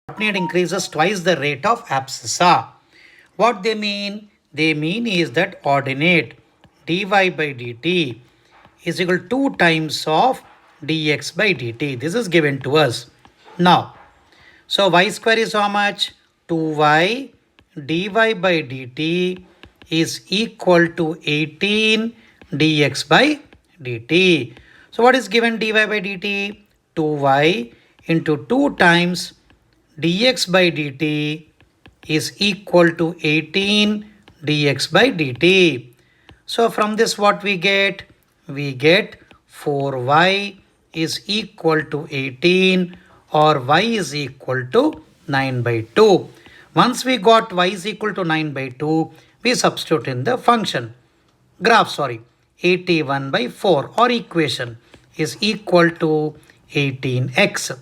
Ordinate increases twice the rate of abscissa. What they mean? They mean is that ordinate dy by dt is equal to 2 times of dx by dt. This is given to us. Now, so y square is how much? 2y dy by dt is equal to 18 dx by dt. So what is given dy by dt? 2y into 2 times dx by dt is equal to 18 dx by dt. So from this what we get? We get 4y is equal to 18 or y is equal to 9 by 2. Once we got y is equal to 9 by 2, we substitute in the function. Graph, 81 by 4 or equation is equal to 18x.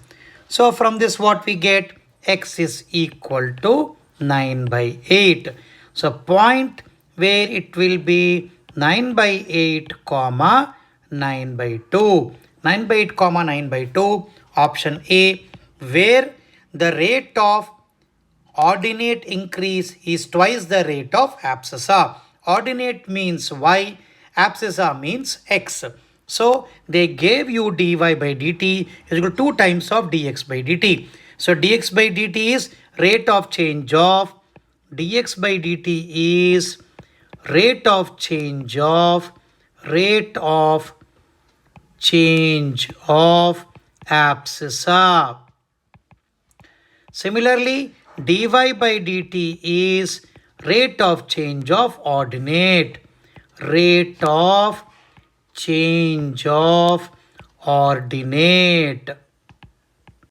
So from this what we get? X is equal to 9 by 8. So point where it will be 9 by 8 comma 9 by 2. 9 by 8 comma 9 by 2. Option A, where the rate of ordinate increase is twice the rate of abscissa. Ordinate means y, abscissa means x. So they gave you dy by dt is equal to 2 times of dx by dt. So dx by dt is rate of change of dx by dt is rate of change of abscissa. Similarly, dy by dt is rate of change of ordinate. Rate of change of ordinate.